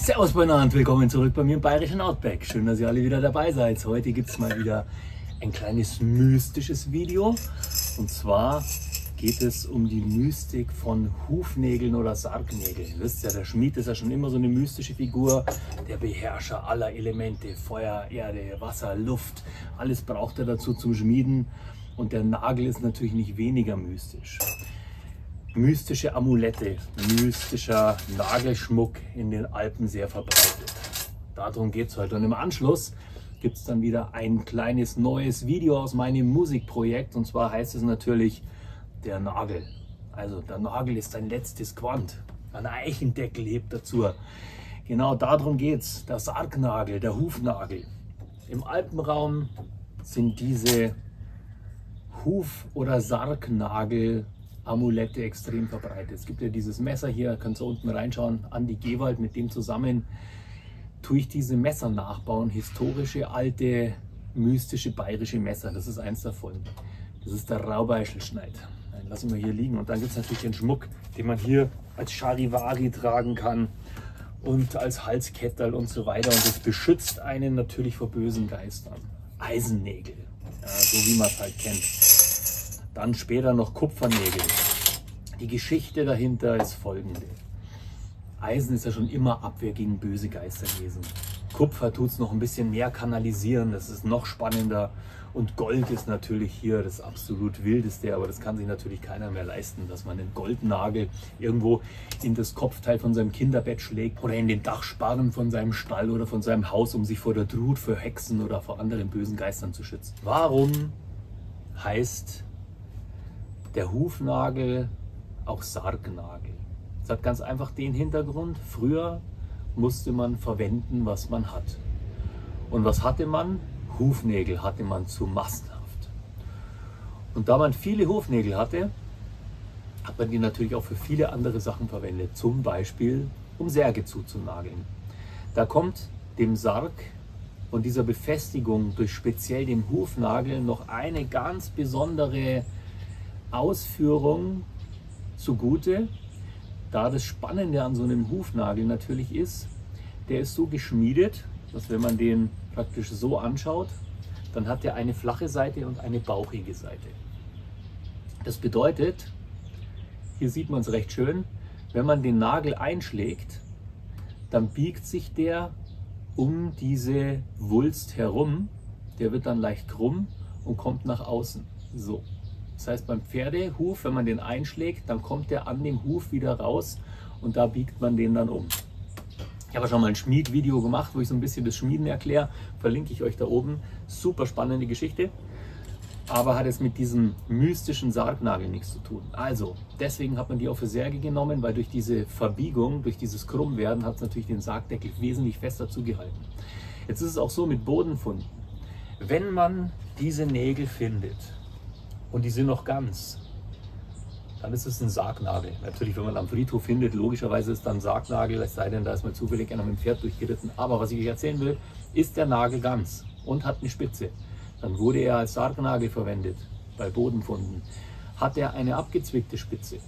Servus Bernhard, willkommen zurück bei mir im bayerischen Outback. Schön, dass ihr alle wieder dabei seid. Heute gibt es mal wieder ein kleines mystisches Video. Und zwar geht es um die Mystik von Hufnägeln oder Sargnägeln. Ihr wisst ja, der Schmied ist ja schon immer so eine mystische Figur. Der Beherrscher aller Elemente, Feuer, Erde, Wasser, Luft. Alles braucht er dazu zum Schmieden. Und der Nagel ist natürlich nicht weniger mystisch. Mystische Amulette, mystischer Nagelschmuck in den Alpen sehr verbreitet. Darum geht es heute. Und im Anschluss gibt es dann wieder ein kleines neues Video aus meinem Musikprojekt. Und zwar heißt es natürlich der Nagel. Also der Nagel ist ein letztes Quant. Ein Eichendeckel hebt dazu. Genau darum geht es. Der Sargnagel, der Hufnagel. Im Alpenraum sind diese Huf- oder Sargnagel Amulette extrem verbreitet. Es gibt ja dieses Messer hier, könnt ihr unten reinschauen, Andi Gewald, mit dem zusammen tue ich diese Messer nachbauen, historische, alte, mystische bayerische Messer. Das ist eins davon. Das ist der Raubeischelschneid. Den lassen wir hier liegen. Und dann gibt es natürlich den Schmuck, den man hier als Charivari tragen kann und als Halskettel und so weiter. Und das beschützt einen natürlich vor bösen Geistern. Eisennägel, ja, so wie man es halt kennt. Dann später noch Kupfernägel. Die Geschichte dahinter ist folgende. Eisen ist ja schon immer Abwehr gegen böse Geister gewesen. Kupfer tut es noch ein bisschen mehr kanalisieren, das ist noch spannender. Und Gold ist natürlich hier das absolut Wildeste, aber das kann sich natürlich keiner mehr leisten, dass man einen Goldnagel irgendwo in das Kopfteil von seinem Kinderbett schlägt oder in den Dachsparren von seinem Stall oder von seinem Haus, um sich vor der Trut, vor Hexen oder vor anderen bösen Geistern zu schützen. Warum heißt der Hufnagel auch Sargnagel? Das hat ganz einfach den Hintergrund, früher musste man verwenden, was man hat. Und was hatte man? Hufnägel hatte man zu massenhaft. Und da man viele Hufnägel hatte, hat man die natürlich auch für viele andere Sachen verwendet. Zum Beispiel, um Särge zuzunageln. Da kommt dem Sarg und dieser Befestigung durch speziell den Hufnagel noch eine ganz besondere Ausführung zugute, da das Spannende an so einem Hufnagel natürlich ist, der ist so geschmiedet, dass wenn man den praktisch so anschaut, dann hat er eine flache Seite und eine bauchige Seite. Das bedeutet, hier sieht man es recht schön, wenn man den Nagel einschlägt, dann biegt sich der um diese Wulst herum, der wird dann leicht krumm und kommt nach außen. So. Das heißt, beim Pferdehuf, wenn man den einschlägt, dann kommt der an dem Huf wieder raus und da biegt man den dann um. Ich habe schon mal ein Schmiedvideo gemacht, wo ich so ein bisschen das Schmieden erkläre. Verlinke ich euch da oben. Super spannende Geschichte, aber hat es mit diesem mystischen Sargnagel nichts zu tun. Also, deswegen hat man die auch für Särge genommen, weil durch diese Verbiegung, durch dieses Krummwerden, hat es natürlich den Sargdeckel wesentlich fester zugehalten. Jetzt ist es auch so mit Bodenfunden. Wenn man diese Nägel findet, und die sind noch ganz, dann ist es ein Sargnagel. Natürlich, wenn man am Friedhof findet, logischerweise ist dann ein Sargnagel, es sei denn, da ist mal zufällig einer mit dem Pferd durchgeritten. Aber was ich euch erzählen will, ist der Nagel ganz und hat eine Spitze. Dann wurde er als Sargnagel verwendet bei Bodenfunden. Hat er eine abgezwickte Spitze,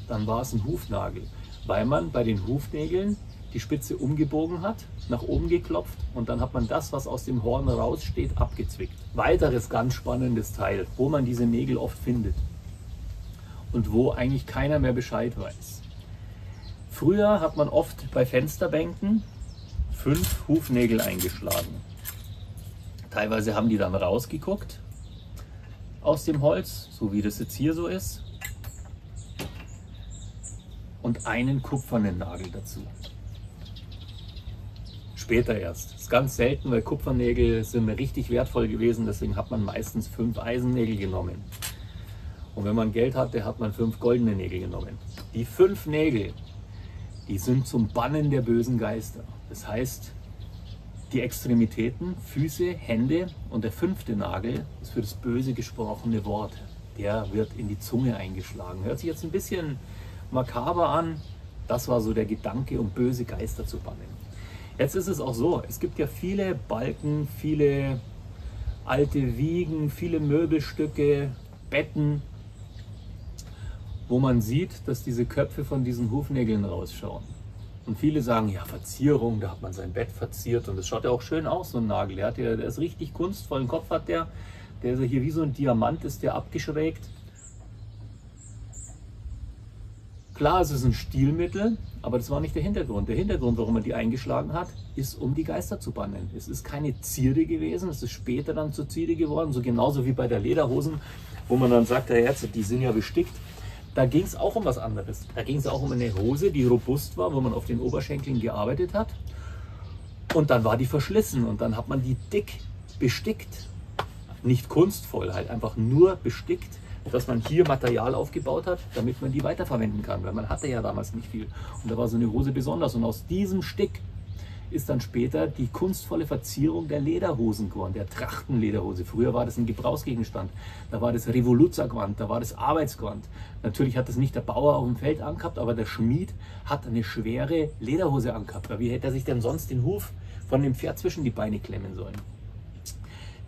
dann war es ein Hufnagel, weil man bei den Hufnägeln die Spitze umgebogen hat, nach oben geklopft und dann hat man das, was aus dem Horn raussteht, abgezwickt. Weiteres ganz spannendes Teil, wo man diese Nägel oft findet und wo eigentlich keiner mehr Bescheid weiß. Früher hat man oft bei Fensterbänken 5 Hufnägel eingeschlagen. Teilweise haben die dann rausgeguckt aus dem Holz, so wie das jetzt hier so ist, und einen kupfernen Nagel dazu. Später erst. Das ist ganz selten, weil Kupfernägel sind mir richtig wertvoll gewesen, deswegen hat man meistens 5 Eisennägel genommen. Und wenn man Geld hatte, hat man 5 goldene Nägel genommen. Die 5 Nägel, die sind zum Bannen der bösen Geister. Das heißt, die Extremitäten, Füße, Hände und der 5. Nagel ist für das böse gesprochene Wort. Der wird in die Zunge eingeschlagen. Hört sich jetzt ein bisschen makaber an. Das war so der Gedanke, um böse Geister zu bannen. Jetzt ist es auch so, es gibt ja viele Balken, viele alte Wiegen, viele Möbelstücke, Betten, wo man sieht, dass diese Köpfe von diesen Hufnägeln rausschauen. Und viele sagen, ja, Verzierung, da hat man sein Bett verziert und das schaut ja auch schön aus, so ein Nagel. Der ist richtig kunstvoll, den Kopf hat der ist hier wie so ein Diamant, ist der abgeschrägt. Klar, es ist ein Stilmittel, aber das war nicht der Hintergrund. Der Hintergrund, warum man die eingeschlagen hat, ist, um die Geister zu bannen. Es ist keine Zierde gewesen, es ist später dann zur Zierde geworden, so genauso wie bei der Lederhosen, wo man dann sagt, ja, jetzt, die sind ja bestickt. Da ging es auch um was anderes. Da ging es auch um eine Hose, die robust war, wo man auf den Oberschenkeln gearbeitet hat. Und dann war die verschlissen und dann hat man die dick bestickt. Nicht kunstvoll, halt einfach nur bestickt, dass man hier Material aufgebaut hat, damit man die weiterverwenden kann. Weil man hatte ja damals nicht viel. Und da war so eine Hose besonders. Und aus diesem Stick ist dann später die kunstvolle Verzierung der Lederhosen geworden, der Trachtenlederhose. Früher war das ein Gebrauchsgegenstand. Da war das Revoluzergewand, da war das Arbeitsgewand. Natürlich hat das nicht der Bauer auf dem Feld angehabt, aber der Schmied hat eine schwere Lederhose angehabt. Weil wie hätte er sich denn sonst den Huf von dem Pferd zwischen die Beine klemmen sollen?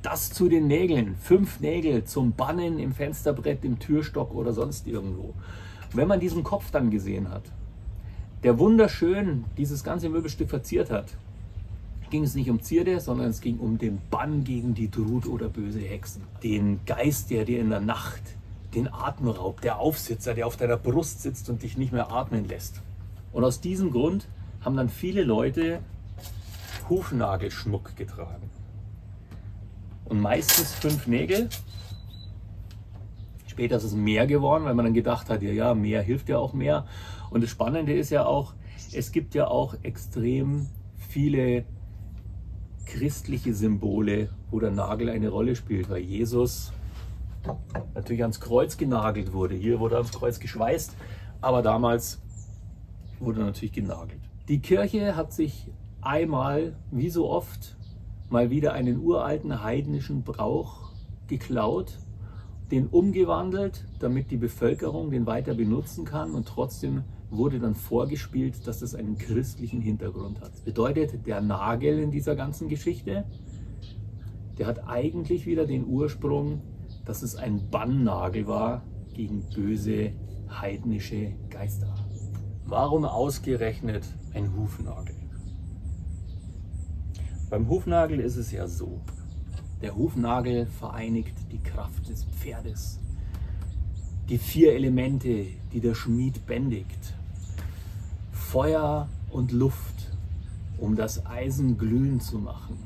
Das zu den Nägeln. 5 Nägel zum Bannen im Fensterbrett, im Türstock oder sonst irgendwo. Wenn man diesen Kopf dann gesehen hat, der wunderschön dieses ganze Möbelstück verziert hat, ging es nicht um Zierde, sondern es ging um den Bann gegen die Trut oder böse Hexen. Den Geist, der dir in der Nacht den Atem raubt, der Aufsitzer, der auf deiner Brust sitzt und dich nicht mehr atmen lässt. Und aus diesem Grund haben dann viele Leute Hufnagelschmuck getragen. Und meistens 5 Nägel. Später ist es mehr geworden, weil man dann gedacht hat, ja, mehr hilft ja auch mehr. Und das Spannende ist ja auch, es gibt ja auch extrem viele christliche Symbole, wo der Nagel eine Rolle spielt, weil Jesus natürlich ans Kreuz genagelt wurde. Hier wurde ans Kreuz geschweißt, aber damals wurde natürlich genagelt. Die Kirche hat sich einmal, wie so oft, mal wieder einen uralten heidnischen Brauch geklaut, den umgewandelt, damit die Bevölkerung den weiter benutzen kann, und trotzdem wurde dann vorgespielt, dass es einen christlichen Hintergrund hat. Das bedeutet, der Nagel in dieser ganzen Geschichte, der hat eigentlich wieder den Ursprung, dass es ein Bannnagel war gegen böse heidnische Geister. Warum ausgerechnet ein Hufnagel? Beim Hufnagel ist es ja so, der Hufnagel vereinigt die Kraft des Pferdes, die 4 Elemente, die der Schmied bändigt, Feuer und Luft, um das Eisen glühend zu machen.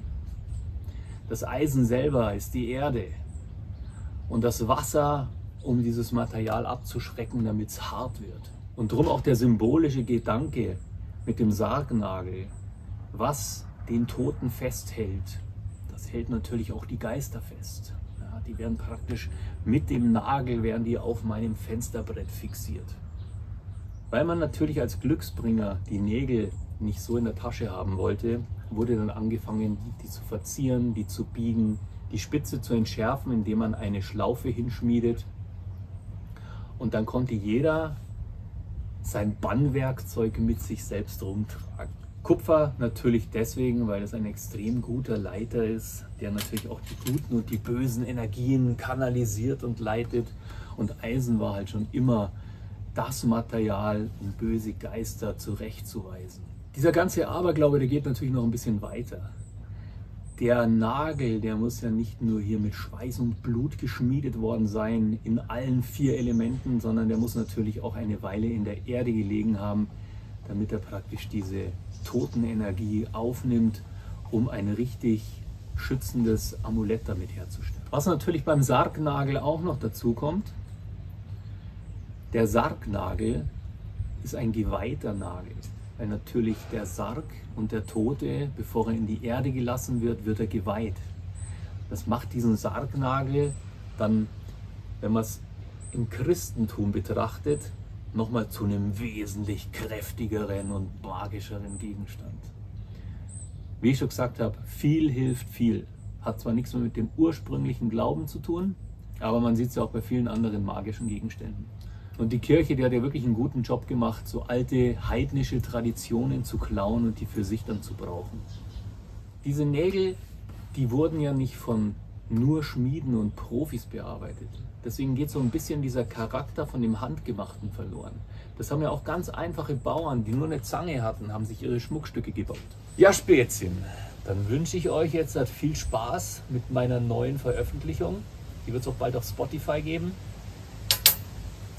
Das Eisen selber ist die Erde und das Wasser, um dieses Material abzuschrecken, damit es hart wird. Und darum auch der symbolische Gedanke mit dem Sargnagel, was den Toten festhält. Das hält natürlich auch die Geister fest. Ja, die werden praktisch mit dem Nagel werden die auf meinem Fensterbrett fixiert. Weil man natürlich als Glücksbringer die Nägel nicht so in der Tasche haben wollte, wurde dann angefangen, die zu verzieren, die zu biegen, die Spitze zu entschärfen, indem man eine Schlaufe hinschmiedet. Und dann konnte jeder sein Bannwerkzeug mit sich selbst rumtragen. Kupfer natürlich deswegen, weil es ein extrem guter Leiter ist, der natürlich auch die guten und die bösen Energien kanalisiert und leitet. Und Eisen war halt schon immer das Material, um böse Geister zurechtzuweisen. Dieser ganze Aberglaube, der geht natürlich noch ein bisschen weiter. Der Nagel, der muss ja nicht nur hier mit Schweiß und Blut geschmiedet worden sein, in allen 4 Elementen, sondern der muss natürlich auch eine Weile in der Erde gelegen haben, damit er praktisch diese Totenenergie aufnimmt, um ein richtig schützendes Amulett damit herzustellen. Was natürlich beim Sargnagel auch noch dazu kommt, der Sargnagel ist ein geweihter Nagel, weil natürlich der Sarg und der Tote, bevor er in die Erde gelassen wird, wird er geweiht. Das macht diesen Sargnagel dann, wenn man es im Christentum betrachtet, nochmal zu einem wesentlich kräftigeren und magischeren Gegenstand. Wie ich schon gesagt habe, viel hilft viel. Hat zwar nichts mehr mit dem ursprünglichen Glauben zu tun, aber man sieht es ja auch bei vielen anderen magischen Gegenständen. Und die Kirche, die hat ja wirklich einen guten Job gemacht, so alte heidnische Traditionen zu klauen und die für sich dann zu brauchen. Diese Nägel, die wurden ja nicht von nur Schmieden und Profis bearbeitet. Deswegen geht so ein bisschen dieser Charakter von dem Handgemachten verloren. Das haben ja auch ganz einfache Bauern, die nur eine Zange hatten, haben sich ihre Schmuckstücke gebaut. Ja, Spätzchen, dann wünsche ich euch jetzt viel Spaß mit meiner neuen Veröffentlichung. Die wird es auch bald auf Spotify geben.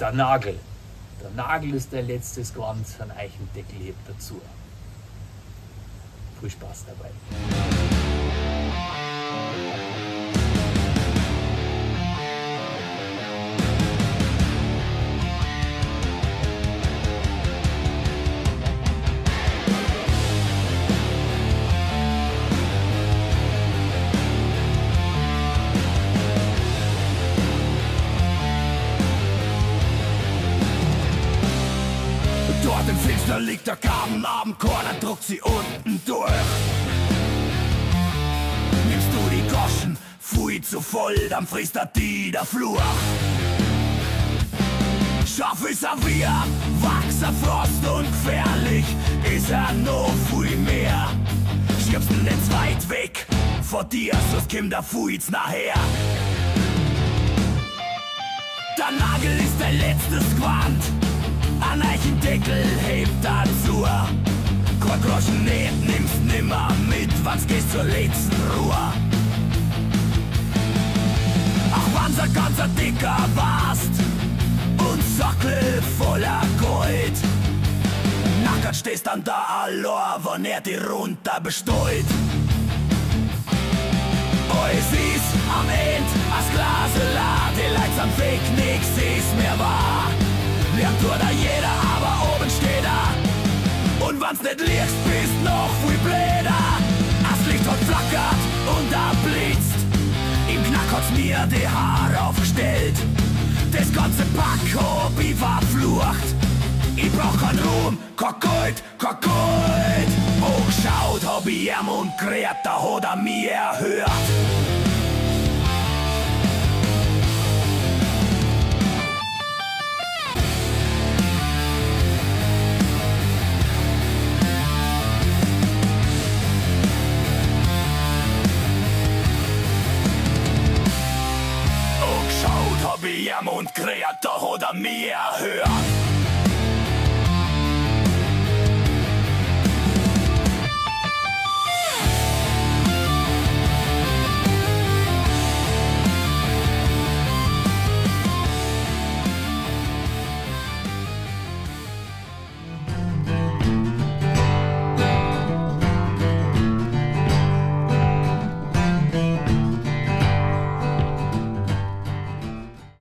Der Nagel. Der Nagel ist der letzte Squanz von Eichendeckel hebt dazu. Viel Spaß dabei. Dort im Finster liegt der Gabenabendkorn, dann druckt sie unten durch. Nimmst du die Goschen, pfui zu voll, dann frisst er die der Fluch. Scharf ist er wie ein wachser Frost und gefährlich ist er noch viel mehr. Schiebst ihn nicht weit weg vor dir, sonst kommt der Fuiz nachher. Der Nagel ist der letzte Squant, an Eichendeckel hebt dazu. Kein Groschen nicht, nimmst nimmer mit, wann's gehst zur letzten Ruhe. Ach, wann's ein ganzer Dicker warst und Sockel voller Gold, nackert stehst dann da allein, wenn er die runter bestäut. Es ist am End as Glasela, die Leute am Weg, nix ist mehr wahr. Lernt tut da jeder, aber oben steht er. Und wann's nicht liegst, bist noch viel blöder. Das Licht hat flackert und da blitzt. Im Knack hat's mir die Haare aufgestellt. Das ganze Pack hab ich verflucht. Ich brauch kein Ruhm, kein Gold, kein Gold. Hochschaut hab ich ihm und gerät, da hat er mich erhört. Hab ich ihm und gerät, da hat er mich erhört.